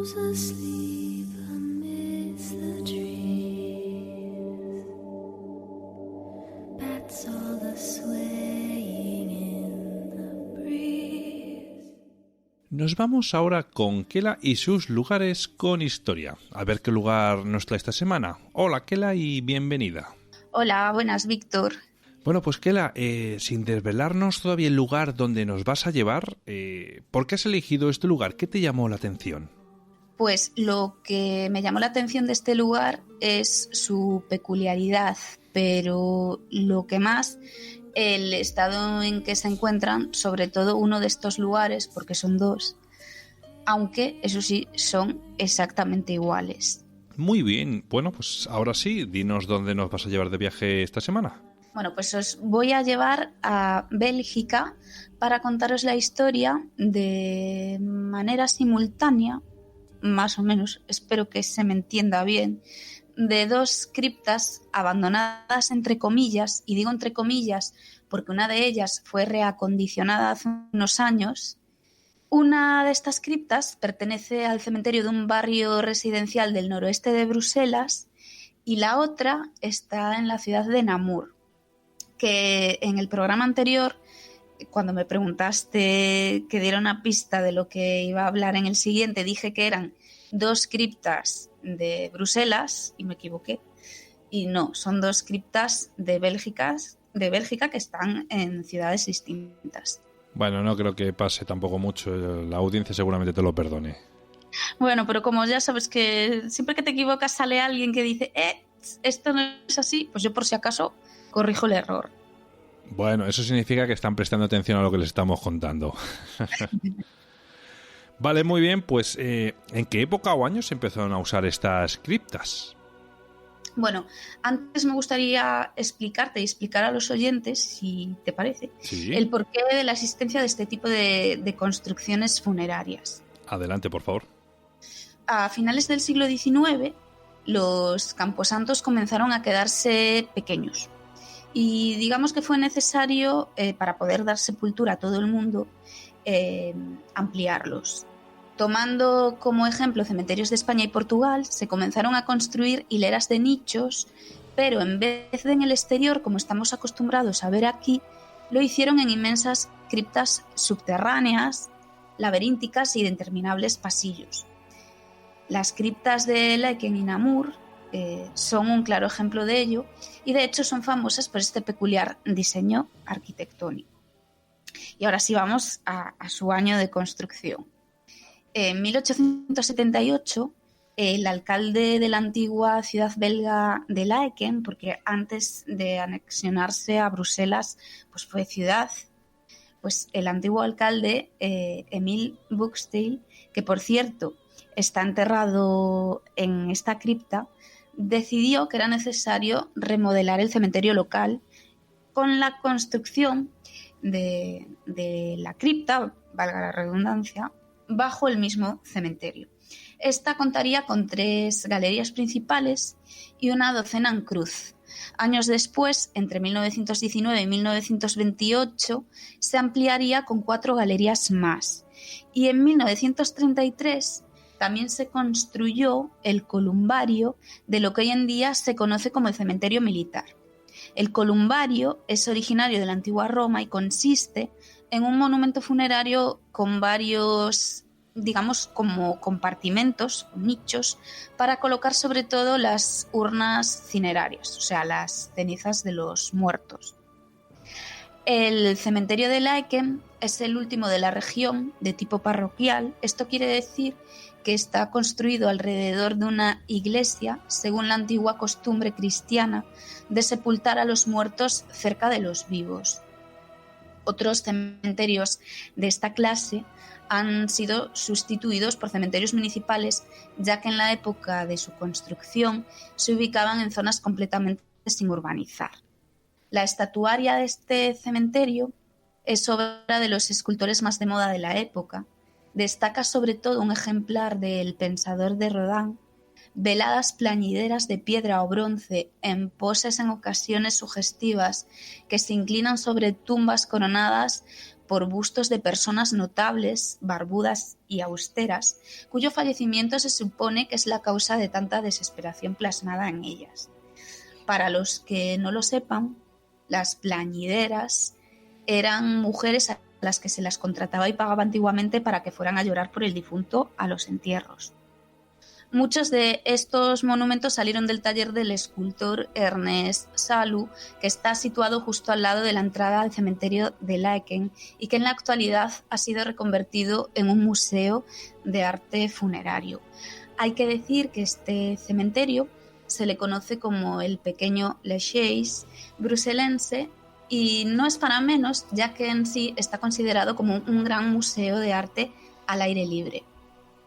Who's asleep amidst the trees? Bats all the swaying in the breeze. Nos vamos ahora con Kela y sus lugares con historia. A ver qué lugar nos trae esta semana. Hola Kela y bienvenida. Hola, buenas, Víctor. Bueno, pues Kela, sin desvelarnos todavía el lugar donde nos vas a llevar, ¿por qué has elegido este lugar? ¿Qué te llamó la atención? Pues lo que me llamó la atención de este lugar es su peculiaridad, pero lo que más, el estado en que se encuentran, sobre todo uno de estos lugares, porque son dos, aunque eso sí, son exactamente iguales. Muy bien, bueno, pues ahora sí, dinos dónde nos vas a llevar de viaje esta semana. Bueno, pues os voy a llevar a Bélgica para contaros la historia de manera simultánea, más o menos, espero que se me entienda bien, de dos criptas abandonadas entre comillas, y digo entre comillas porque una de ellas fue reacondicionada hace unos años. Una de estas criptas pertenece al cementerio de un barrio residencial del noroeste de Bruselas y la otra está en la ciudad de Namur, que en el programa anterior, cuando me preguntaste que diera una pista de lo que iba a hablar en el siguiente, dije que eran dos criptas de Bruselas y me equivoqué. Y no, son dos criptas de Bélgica que están en ciudades distintas. Bueno, no creo que pase tampoco mucho, la audiencia seguramente te lo perdone. Bueno, pero como ya sabes que siempre que te equivocas sale alguien que dice esto no es así, pues yo por si acaso corrijo el error. Bueno, eso significa que están prestando atención a lo que les estamos contando. Vale, muy bien, pues ¿en qué época o años se empezaron a usar estas criptas? Bueno, antes me gustaría explicarte y explicar a los oyentes, si te parece, ¿Sí? El porqué de la existencia de este tipo de construcciones funerarias. Adelante, por favor. A finales del siglo XIX, los camposantos comenzaron a quedarse pequeños. Y digamos que fue necesario, para poder dar sepultura a todo el mundo, ampliarlos. Tomando como ejemplo cementerios de España y Portugal, se comenzaron a construir hileras de nichos, pero en vez de en el exterior, como estamos acostumbrados a ver aquí, lo hicieron en inmensas criptas subterráneas, laberínticas y de interminables pasillos. Las criptas de Laeken y Namur son un claro ejemplo de ello y de hecho son famosas por este peculiar diseño arquitectónico. Y ahora sí vamos a su año de construcción. En 1878, el alcalde de la antigua ciudad belga de Laeken, porque antes de anexionarse a Bruselas pues fue ciudad, pues el antiguo alcalde, Emile Buxtehude, que por cierto está enterrado en esta cripta, decidió que era necesario remodelar el cementerio local con la construcción de la cripta, valga la redundancia, bajo el mismo cementerio. Esta contaría con 3 galerías principales y una docena en cruz. Años después, entre 1919 y 1928, se ampliaría con 4 galerías más. Y en 1933 también se construyó el columbario de lo que hoy en día se conoce como el cementerio militar. El columbario es originario de la antigua Roma y consiste en un monumento funerario con varios, digamos, como compartimentos, nichos, para colocar sobre todo las urnas cinerarias, o sea, las cenizas de los muertos. El cementerio de Laeken es el último de la región, de tipo parroquial. Esto quiere decir que está construido alrededor de una iglesia, según la antigua costumbre cristiana de sepultar a los muertos cerca de los vivos. Otros cementerios de esta clase han sido sustituidos por cementerios municipales, ya que en la época de su construcción se ubicaban en zonas completamente sin urbanizar. La estatuaria de este cementerio es obra de los escultores más de moda de la época. Destaca sobre todo un ejemplar del Pensador de Rodin, veladas plañideras de piedra o bronce en poses en ocasiones sugestivas que se inclinan sobre tumbas coronadas por bustos de personas notables, barbudas y austeras, cuyo fallecimiento se supone que es la causa de tanta desesperación plasmada en ellas. Para los que no lo sepan, las plañideras eran mujeres a las que se las contrataba y pagaba antiguamente para que fueran a llorar por el difunto a los entierros. Muchos de estos monumentos salieron del taller del escultor Ernest Salu, que está situado justo al lado de la entrada al cementerio de Laeken y que en la actualidad ha sido reconvertido en un museo de arte funerario. Hay que decir que este cementerio se le conoce como el pequeño Le Chais bruselense y no es para menos, ya que en sí está considerado como un gran museo de arte al aire libre.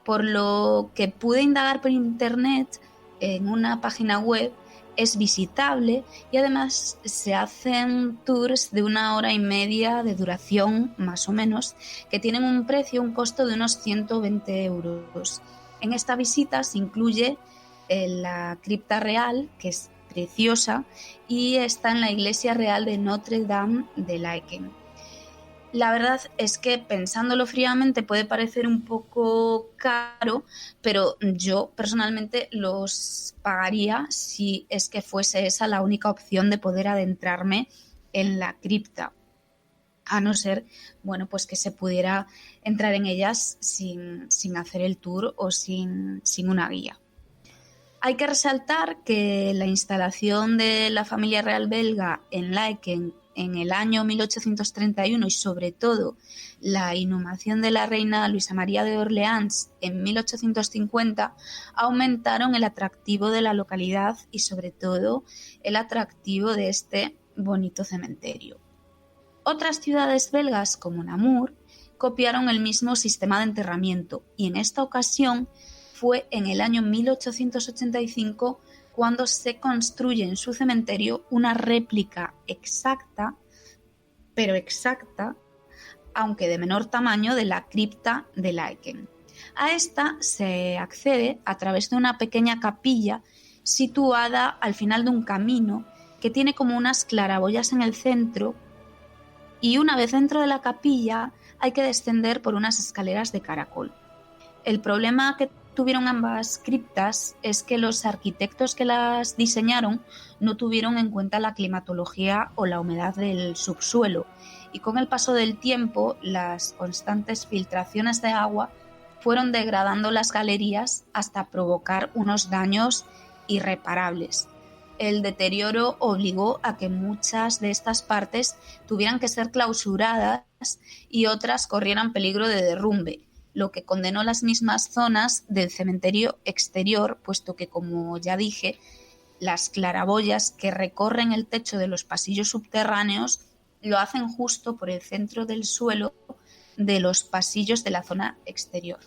Por lo que pude indagar por internet en una página web, es visitable y además se hacen tours de 1 hora y media de duración, más o menos, que tienen un costo de unos 120 euros. En esta visita se incluye la cripta real, que es preciosa, y está en la iglesia real de Notre Dame de Laeken. La verdad es que pensándolo fríamente puede parecer un poco caro, pero yo personalmente los pagaría si es que fuese esa la única opción de poder adentrarme en la cripta, a no ser, bueno, pues que se pudiera entrar en ellas sin hacer el tour o sin una guía. Hay que resaltar que la instalación de la familia real belga en Laeken en el año 1831 y sobre todo la inhumación de la reina Luisa María de Orleans en 1850 aumentaron el atractivo de la localidad y sobre todo el atractivo de este bonito cementerio. Otras ciudades belgas como Namur copiaron el mismo sistema de enterramiento y en esta ocasión fue en el año 1885 cuando se construye en su cementerio una réplica exacta, aunque de menor tamaño, de la cripta de Laeken. A esta se accede a través de una pequeña capilla situada al final de un camino que tiene como unas claraboyas en el centro y una vez dentro de la capilla hay que descender por unas escaleras de caracol. El problema que tuvieron ambas criptas es que los arquitectos que las diseñaron no tuvieron en cuenta la climatología o la humedad del subsuelo y con el paso del tiempo las constantes filtraciones de agua fueron degradando las galerías hasta provocar unos daños irreparables. El deterioro obligó a que muchas de estas partes tuvieran que ser clausuradas y otras corrieran peligro de derrumbe, lo que condenó las mismas zonas del cementerio exterior, puesto que, como ya dije, las claraboyas que recorren el techo de los pasillos subterráneos lo hacen justo por el centro del suelo de los pasillos de la zona exterior.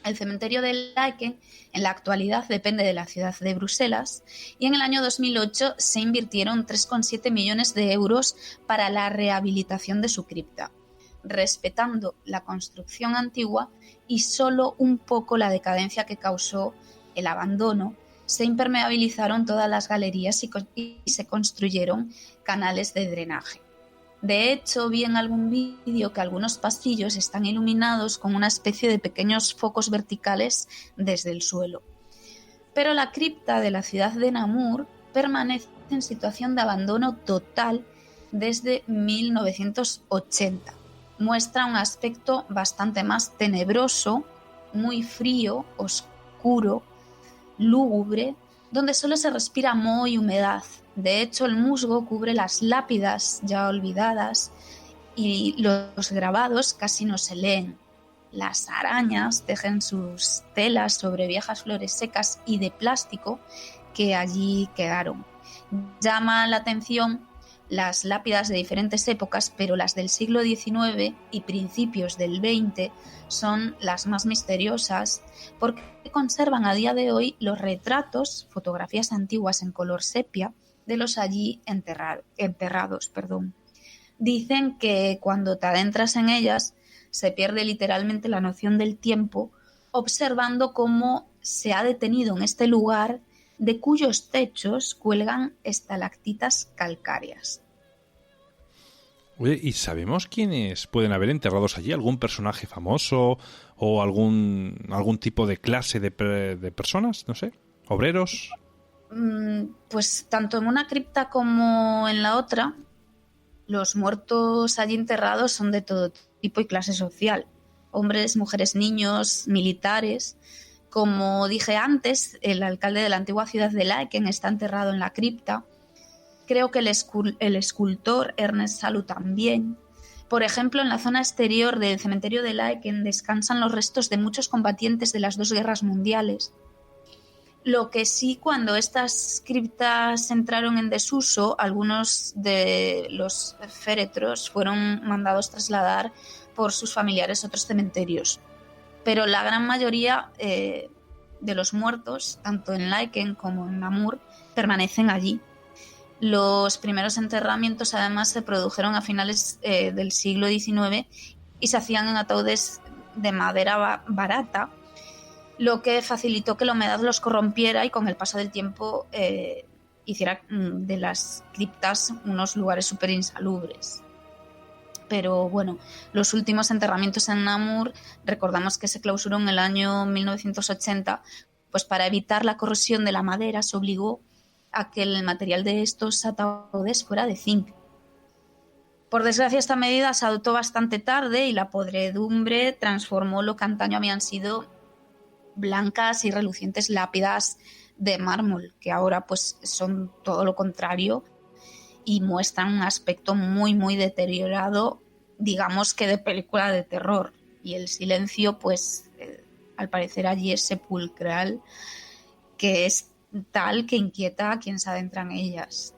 El cementerio de Laeken en la actualidad depende de la ciudad de Bruselas y en el año 2008 se invirtieron 3,7 millones de euros para la rehabilitación de su cripta, respetando la construcción antigua y solo un poco la decadencia que causó el abandono. Se impermeabilizaron todas las galerías y se construyeron canales de drenaje. De hecho, vi en algún vídeo que algunos pasillos están iluminados con una especie de pequeños focos verticales desde el suelo. Pero la cripta de la ciudad de Namur permanece en situación de abandono total desde 1980. Muestra un aspecto bastante más tenebroso, muy frío, oscuro, lúgubre, donde solo se respira moho y humedad. De hecho, el musgo cubre las lápidas ya olvidadas y los grabados casi no se leen. Las arañas tejen sus telas sobre viejas flores secas y de plástico que allí quedaron. Llama la atención las lápidas de diferentes épocas, pero las del siglo XIX y principios del XX son las más misteriosas porque conservan a día de hoy los retratos, fotografías antiguas en color sepia, de los allí enterrados. Dicen que cuando te adentras en ellas se pierde literalmente la noción del tiempo, observando cómo se ha detenido en este lugar de cuyos techos cuelgan estalactitas calcáreas. Oye, ¿y sabemos quiénes pueden haber enterrados allí? ¿Algún personaje famoso o algún tipo de clase de personas? No sé, obreros. Pues tanto en una cripta como en la otra, los muertos allí enterrados son de todo tipo y clase social. Hombres, mujeres, niños, militares. Como dije antes, el alcalde de la antigua ciudad de Laeken está enterrado en la cripta. Creo que el escultor Ernest Salu también. Por ejemplo, en la zona exterior del cementerio de Laeken descansan los restos de muchos combatientes de las 2 guerras mundiales. Lo que sí, cuando estas criptas entraron en desuso, algunos de los féretros fueron mandados trasladar por sus familiares a otros cementerios. Pero la gran mayoría de los muertos, tanto en Laeken como en Namur, permanecen allí. Los primeros enterramientos además se produjeron a finales del siglo XIX y se hacían en ataúdes de madera barata, lo que facilitó que la humedad los corrompiera y con el paso del tiempo hiciera de las criptas unos lugares súper insalubres. Pero bueno, los últimos enterramientos en Namur, recordamos que se clausuró en el año 1980, pues para evitar la corrosión de la madera se obligó a que el material de estos ataúdes fuera de zinc. Por desgracia, esta medida se adoptó bastante tarde y la podredumbre transformó lo que antaño habían sido blancas y relucientes lápidas de mármol, que ahora pues son todo lo contrario y muestran un aspecto muy, muy deteriorado, digamos que de película de terror. Y el silencio, pues, al parecer allí es sepulcral, que es tal que inquieta a quien se adentra en ellas.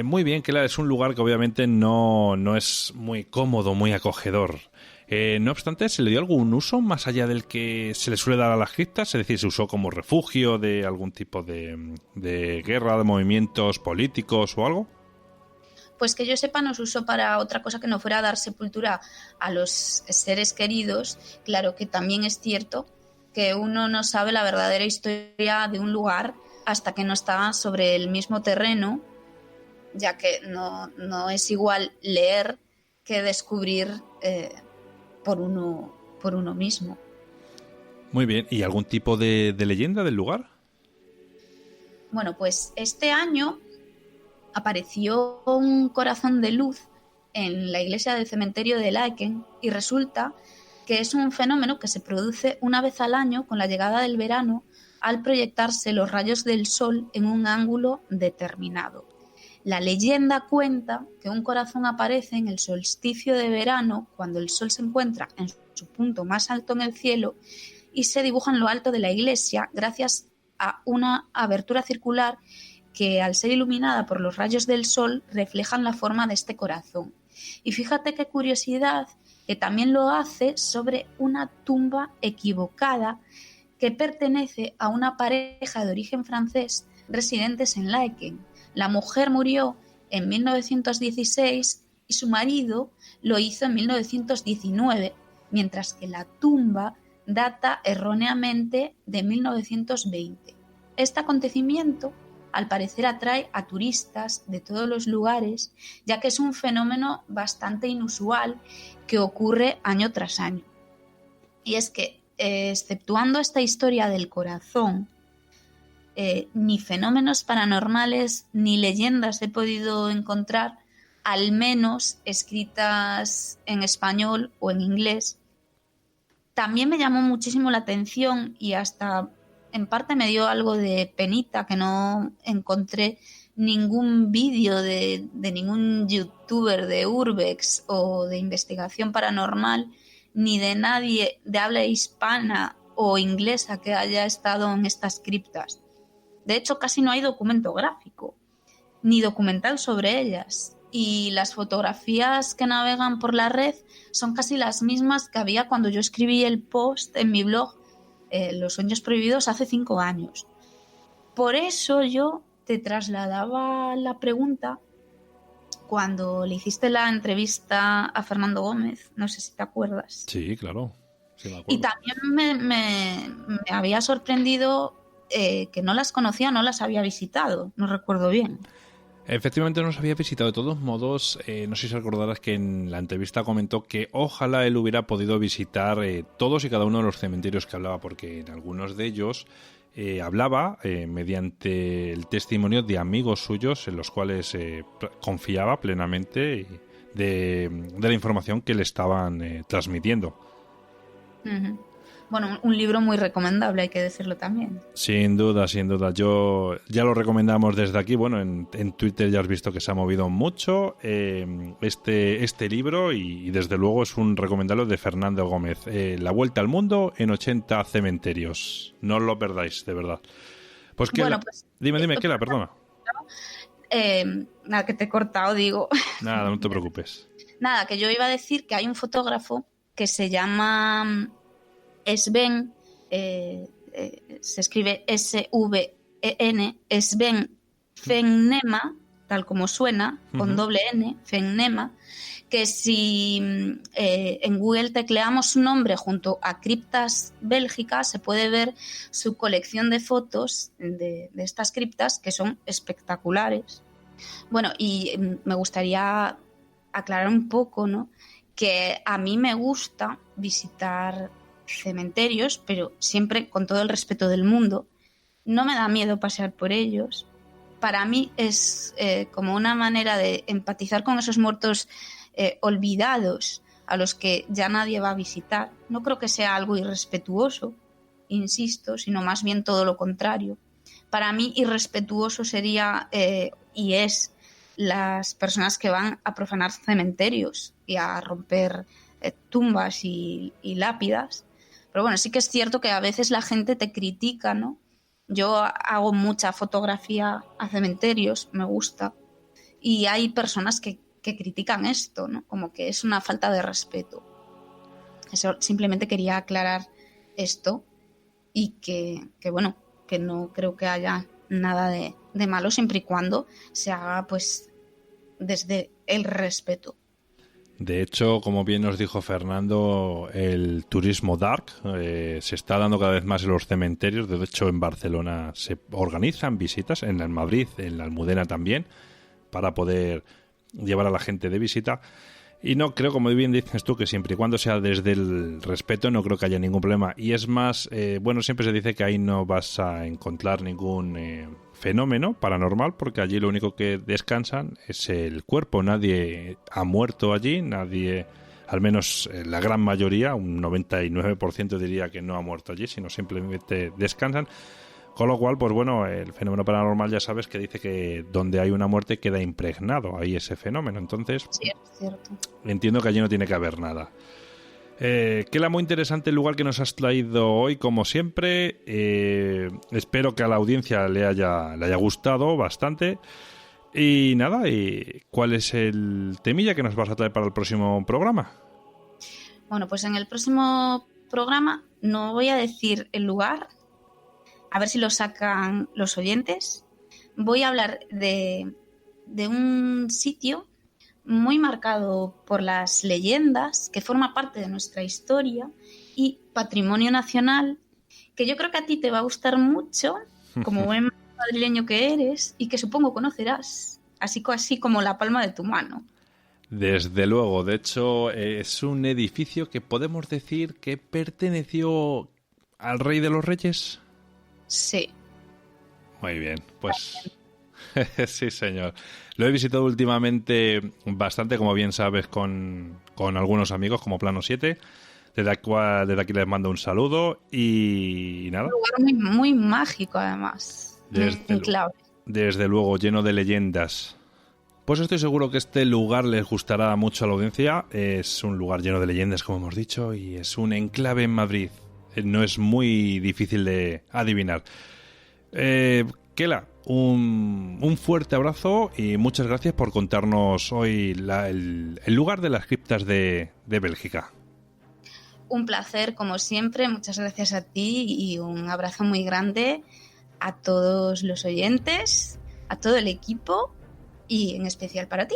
Muy bien, claro, es un lugar que obviamente no es muy cómodo, muy acogedor. No obstante, ¿se le dio algún uso más allá del que se le suele dar a las criptas? Es decir, ¿se usó como refugio de algún tipo de guerra, de movimientos políticos o algo? Pues que yo sepa, no se usó para otra cosa que no fuera dar sepultura a los seres queridos. Claro que también es cierto que uno no sabe la verdadera historia de un lugar hasta que no está sobre el mismo terreno, ya que no es igual leer que descubrir por uno mismo. Muy bien, ¿y algún tipo de leyenda del lugar? Bueno, pues este año apareció un corazón de luz en la iglesia del cementerio de Laeken y resulta que es un fenómeno que se produce una vez al año con la llegada del verano al proyectarse los rayos del sol en un ángulo determinado. La leyenda cuenta que un corazón aparece en el solsticio de verano cuando el sol se encuentra en su punto más alto en el cielo y se dibuja en lo alto de la iglesia gracias a una abertura circular que, al ser iluminada por los rayos del sol, reflejan la forma de este corazón. Y fíjate qué curiosidad, que también lo hace sobre una tumba equivocada que pertenece a una pareja de origen francés residentes en Laeken. La mujer murió en 1916 y su marido lo hizo en 1919, mientras que la tumba data erróneamente de 1920. Este acontecimiento, al parecer, atrae a turistas de todos los lugares, ya que es un fenómeno bastante inusual que ocurre año tras año. Y es que, exceptuando esta historia del corazón, ni fenómenos paranormales ni leyendas he podido encontrar, al menos escritas en español o en inglés. También me llamó muchísimo la atención y hasta en parte me dio algo de penita que no encontré ningún vídeo de ningún youtuber de Urbex o de investigación paranormal, ni de nadie de habla hispana o inglesa que haya estado en estas criptas. De hecho, casi no hay documento gráfico, ni documental sobre ellas. Y las fotografías que navegan por la red son casi las mismas que había cuando yo escribí el post en mi blog Los Sueños Prohibidos hace 5 años. Por eso yo te trasladaba la pregunta cuando le hiciste la entrevista a Fernando Gómez, no sé si te acuerdas. Sí, claro. Sí, me acuerdo. Y también me había sorprendido que no las conocía, no las había visitado, no recuerdo bien. Efectivamente nos había visitado. De todos modos, no sé si recordarás que en la entrevista comentó que ojalá él hubiera podido visitar todos y cada uno de los cementerios que hablaba, porque en algunos de ellos hablaba mediante el testimonio de amigos suyos en los cuales confiaba plenamente de la información que le estaban transmitiendo. Ujú. Bueno, un libro muy recomendable, hay que decirlo también. Sin duda, sin duda. Yo ya lo recomendamos desde aquí. Bueno, en Twitter ya has visto que se ha movido mucho este libro y desde luego es un recomendable de Fernando Gómez. La vuelta al mundo en 80 cementerios. No os lo perdáis, de verdad. Pues Kela, Bueno, pues, dime, Kela, perdona. Nada, que te he cortado, digo. Nada, no te preocupes. Nada, que yo iba a decir que hay un fotógrafo que se llama Sven, se escribe S-V-E-N, Sven Fennema, tal como suena, con doble N, Fennema, que si en Google tecleamos su nombre junto a criptas bélgicas, se puede ver su colección de fotos de estas criptas, que son espectaculares. Bueno, y me gustaría aclarar un poco, ¿no?, que a mí me gusta visitar cementerios, pero siempre con todo el respeto del mundo. No me da miedo pasear por ellos. Para mí es como una manera de empatizar con esos muertos olvidados a los que ya nadie va a visitar. No creo que sea algo irrespetuoso, insisto, sino más bien todo lo contrario. Para mí irrespetuoso sería y es las personas que van a profanar cementerios y a romper tumbas y lápidas. Pero bueno, sí que es cierto que a veces la gente te critica, ¿no? Yo hago mucha fotografía a cementerios, me gusta, y hay personas que critican esto, ¿no? Como que es una falta de respeto. Eso, simplemente quería aclarar esto y que bueno, que no creo que haya nada de malo siempre y cuando se haga pues desde el respeto. De hecho, como bien nos dijo Fernando, el turismo dark se está dando cada vez más en los cementerios. De hecho, en Barcelona se organizan visitas, en Madrid, en la Almudena también, para poder llevar a la gente de visita. Y no creo, como bien dices tú, que siempre y cuando sea desde el respeto, no creo que haya ningún problema. Y es más, bueno, siempre se dice que ahí no vas a encontrar ningún fenómeno paranormal, porque allí lo único que descansan es el cuerpo. Nadie ha muerto allí, nadie, al menos la gran mayoría, un 99% diría que no ha muerto allí, sino simplemente descansan. Con lo cual, pues bueno, el fenómeno paranormal ya sabes que dice que donde hay una muerte queda impregnado ahí ese fenómeno. Entonces, Sí, es cierto. entiendo que allí no tiene que haber nada. Kela, muy interesante el lugar que nos has traído hoy, como siempre. Espero que a la audiencia le haya gustado bastante. Y nada, ¿cuál es el temilla que nos vas a traer para el próximo programa? Bueno, pues en el próximo programa no voy a decir el lugar, a ver si lo sacan los oyentes. Voy a hablar de un sitio muy marcado por las leyendas, que forma parte de nuestra historia y patrimonio nacional, que yo creo que a ti te va a gustar mucho, como buen madrileño que eres, y que supongo conocerás, así como la palma de tu mano. Desde luego, de hecho, es un edificio que podemos decir que perteneció al Rey de los Reyes. Sí. Muy bien, pues sí, señor. Lo he visitado últimamente bastante, como bien sabes, con algunos amigos como Plano 7. Desde aquí les mando un saludo y nada. Un lugar muy, muy mágico, además. Muy clave. Desde luego, lleno de leyendas. Pues estoy seguro que este lugar les gustará mucho a la audiencia. Es un lugar lleno de leyendas, como hemos dicho, y es un enclave en Madrid. No es muy difícil de adivinar. Kela, un fuerte abrazo y muchas gracias por contarnos hoy el lugar de las criptas de Bélgica. Un placer, como siempre. Muchas gracias a ti y un abrazo muy grande a todos los oyentes, a todo el equipo y en especial para ti.